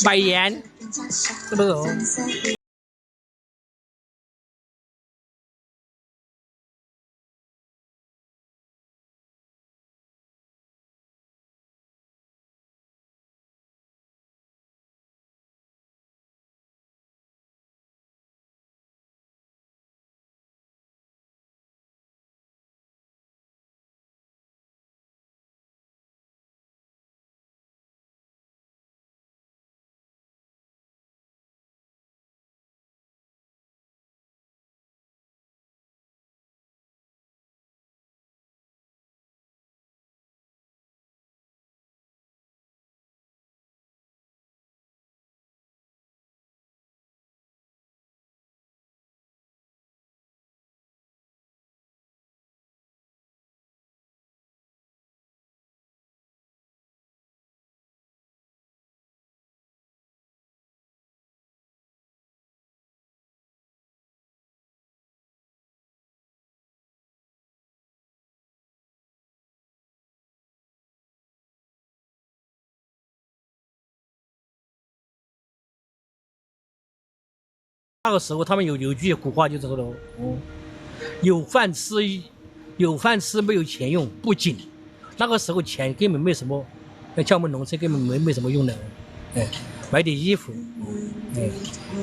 买盐，是不是哦？那个时候他们有句古话就是说的，有饭吃没有钱用不紧。那个时候钱根本没什么，像我们农村根本没什么用的，买点衣服，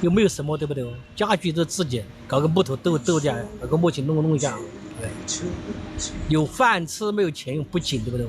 又没有什么，对不对？家具都自己搞个木头斗架，搞个木琴弄一下，有饭吃没有钱用不紧，对不对？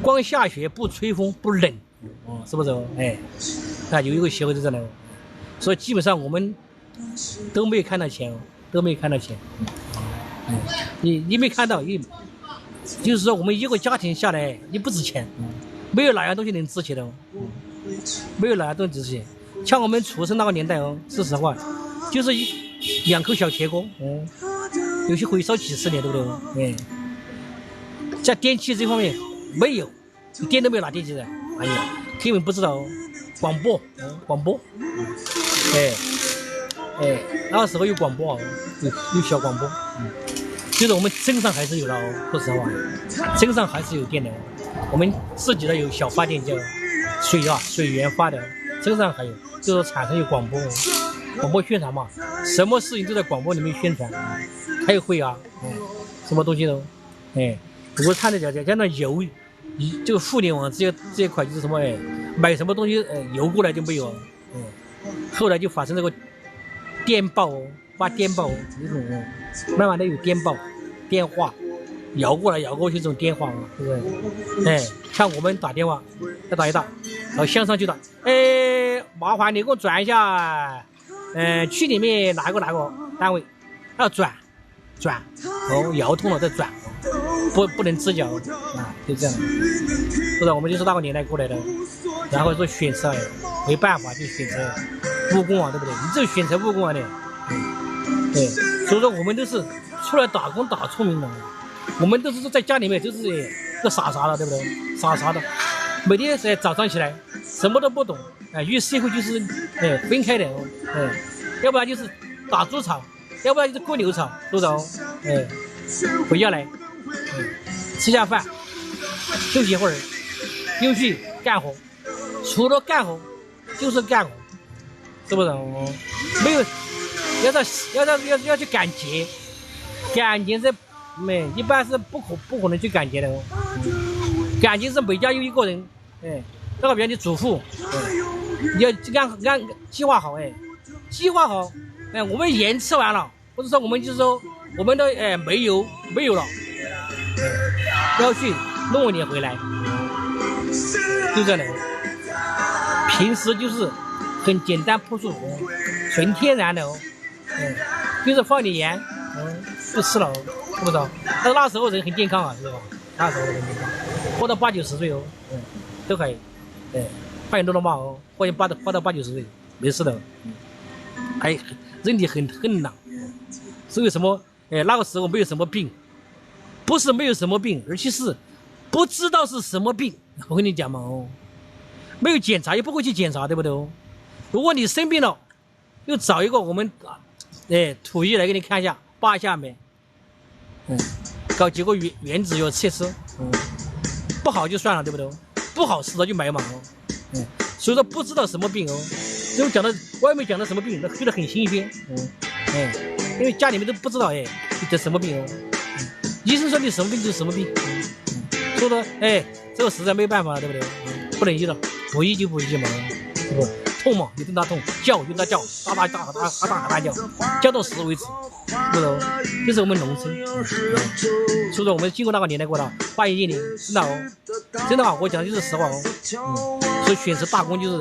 光下雪不吹风不冷，是不是？那有一个协会就这样的，所以基本上我们都没有看到钱，都没有看到钱。你没看到，就是说我们一个家庭下来，你不值钱，没有哪样东西能值钱的，没有哪样东西值钱。像我们出生那个年代说实话，就是2口小铁锅，有些可以烧几十年，对不对？在电器这方面没有，电都没有拿电器的，哎呀，根本不知道广播，那个时候有广播，有小广播，就是我们镇上还是有的说实话，镇上还是有电的，我们自己的有小发电叫水源发的，镇上还有，就是产生有广播宣传嘛，什么事情都在广播里面宣传，开会啊，什么东西都，我看着讲那油，这个互联网这一块就是什么买什么东西邮过来就没有，后来就发生这个电报发电报这种，慢慢的有电报电话摇过来摇过去这种电话，对不对？像我们打电话要打一打，然后向上去打，麻烦你给我转一下，区里面哪个单位要转，摇通了再转，不能直角就这样。是的，我们就是那个年代过来的，然后说选择没办法就选择务工对不对？你只有选择务工的，对，所以说我们都是出来打工打聪明的，我们都是在家里面就是个傻的，对不对？傻的，每天早上起来什么都不懂，与社会就是分开的，要不然就是打猪场，要不然就是割牛场，是不是？回家来，吃下饭，休息一会儿，又去干活，除了干活就是干活，是不是？没有要去赶节是一般是不可能去赶节的，赶节是每家有一个人，那个比方你主妇，你要按计划好，我们盐吃完了，或者说我们就是说我们的煤油没有了，要去弄一点回来，就这样的。平时就是很简单朴素，纯天然的就是放点盐，就吃了，是不是？但是那时候人很健康是吧？那时候人很健康，活到80-90岁都可以，换点多的嘛活到80-90岁没事的，人体很懒，所以什么那个时候没有什么病，不是没有什么病，而且是不知道是什么病。我跟你讲嘛没有检查也不会去检查，对不对？如果你生病了，又找一个我们土医来给你看一下，扒一下没，搞几个原子药测试，不好就算了，对不对？不好吃的就买嘛，所以说不知道什么病哦，就讲的外面讲的什么病，那觉得很新鲜，因为家里面都不知道你得什么病哦，医生说你什么病就是什么病，说的这个实在没办法，对不对？不能医了，不医就不医嘛，是不？痛嘛，你跟他痛，叫就跟他叫，大叫，叫到死为止，是不是？这是我们农村，所以说我们经过那个年代过了，81年，真的啊，我讲的就是实话哦，所以选择打工就是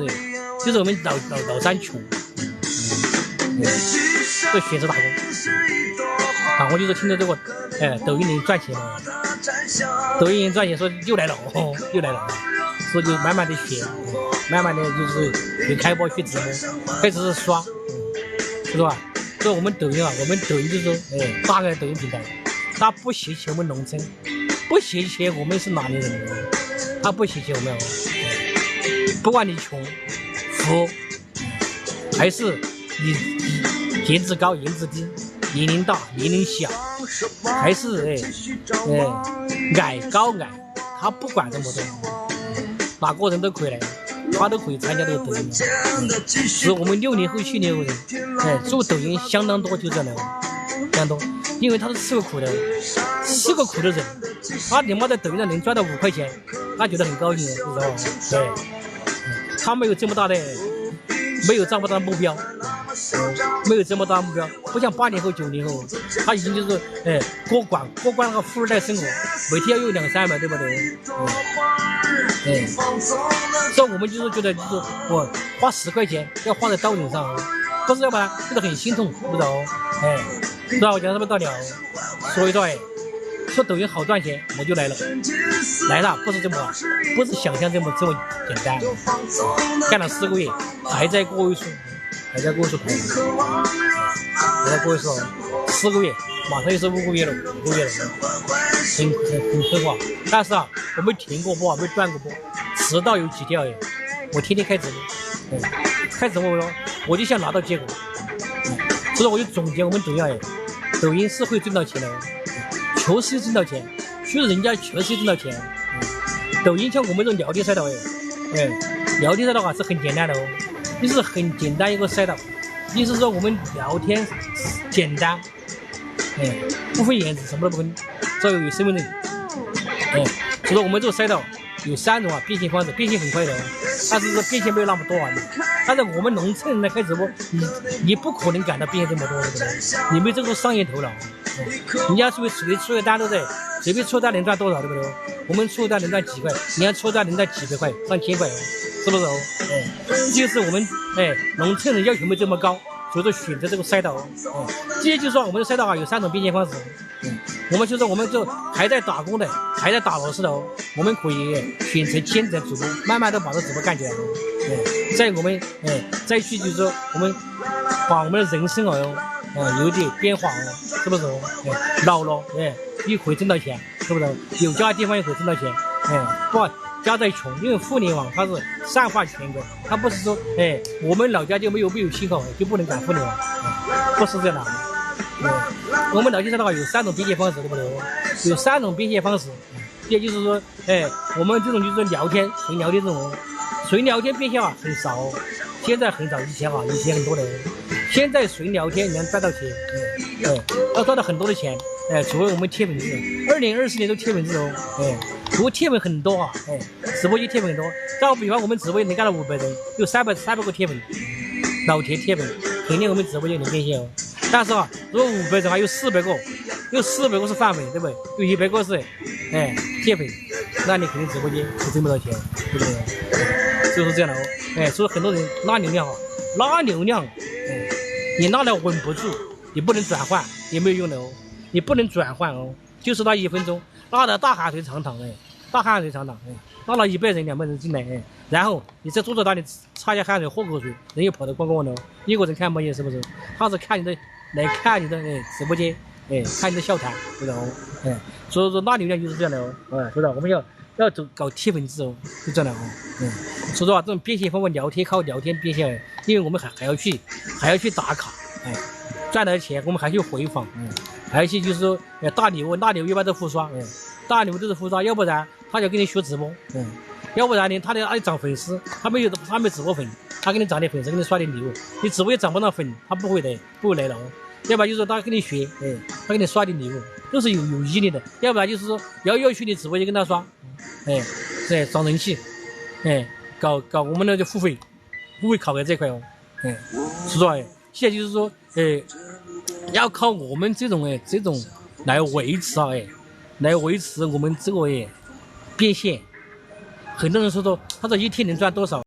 我们老三穷，所以选择打工。打工就是听着这个，抖音能赚钱了，抖音能赚钱，说又来了，所以就慢慢的学，慢慢的就是去开播去直播，开始是刷，是吧？所以我们抖音就是说，大概抖音平台，他不嫌弃我们农村，不嫌弃我们是哪里人，他不嫌弃我们，不管你穷、富，还是你颜值高、颜值低。年龄大年龄小，还是矮高矮，他不管这么多，哪个人都可以来，他都可以参加这个抖音。所以我们60后7零后人，做抖音相当多，就这样的，相当多，因为他是吃过苦的人，他你妈在抖音上能赚到5块钱，他觉得很高兴，知道吧？对，他没有这么大的目标。没有这么大目标，不像80后90后，他已经就是过关那个富二代生活，每天要有200-300，对不对？所以我们就是觉得，就是我花10块钱要花在刀顶上，不是要不然觉得很心痛，不知道知道我讲什么道理啊？所以说说抖音好赚钱，我就来了，不是想象这么简单，干了4个月，还在过位数排，还在过位数，4个月，马上又是5个月了，很可怕。但是啊，我没停过播，没断过播，直到有几条我天天开直播，开直播我就想拿到结果，所以说我就总结我们抖音是会挣到钱的，确实挣到钱，就是人家确实挣到钱。抖音像我们这种聊天赛道聊天赛道啊是很简单的就是很简单一个赛道，意思是说我们聊天简单，不分颜值，什么都不分，只要有身份证，所以说我们这个赛道有3种变现方式，变现很快的，但是变现没有那么多但是我们农村人来开直播，你不可能赶到变现这么多，对不对？你没这个商业头脑，人家随便出个单都在，随便出单能赚多少，对不对？我们出单能赚几块，人家出单能赚几百块、上千块，是不是？就是我们农村人要求没这么高，所以说选择这个赛道。这就是说我们的赛道有3种变现方式。我们就是我们就还在打工的，还在打螺丝的我们可以选择兼职主播，慢慢的把这直播干起来。在我们再去就是说我们把我们的人生有点变化是不是？老了也可以挣到钱，是不是？有家的地方也可以挣到钱，不家再穷，因为互联网它是散发全国，它不是说我们老家就没有信号就不能搞互联网，不是这样的。我们老家的话有3种变现方式，对不对？有3种变现方式，也就是说我们这种就是纯聊天这种纯聊天变现很少，现在很少，以前很多的，现在纯聊天能赚到钱，要赚到很多的钱，除非我们贴粉制，2024年都贴粉制如果贴粉很多直播间贴粉很多，再比方我们直播间能干到500人，有300个贴粉，老铁贴粉，肯定我们直播间能变现但是如果500人还有400个是饭粉，对不对？有100个是贴粉，那你肯定直播间就挣不到钱，对不对？就是这样的所以很多人拉流量你拉了稳不住，你不能转换也没有用的你不能转换就是那1分钟拉的大汗水长淌拉了100人200人进来然后你再坐在那里擦下汗水喝口水，人又跑得光光的一个人看不见，是不是？他是看你的直播间看你的笑谈，对吧？所以说拉流量就是这样的是吧？我们要搞贴粉制就这样的所以说这种变现方法靠聊天变现，因为我们还要去打卡赚了钱我们还去回访还有一些就是说大礼物一般都互刷大礼物都是互刷，要不然他就跟你学直播要不然呢，他的爱涨粉丝，他没直播粉，他给你涨点粉丝，给你刷点礼物，你直播也涨不到粉，他不会来了哦。要不然就是说他跟你学，他给你刷点礼物，都是有毅力的。要不然就是说要去你直播间跟他刷，涨人气，搞我们的就付费考核这块哦，是吧？现在就是说，要靠我们这种来维持啊，来维持我们这个变现。很多人说他说一天能赚多少？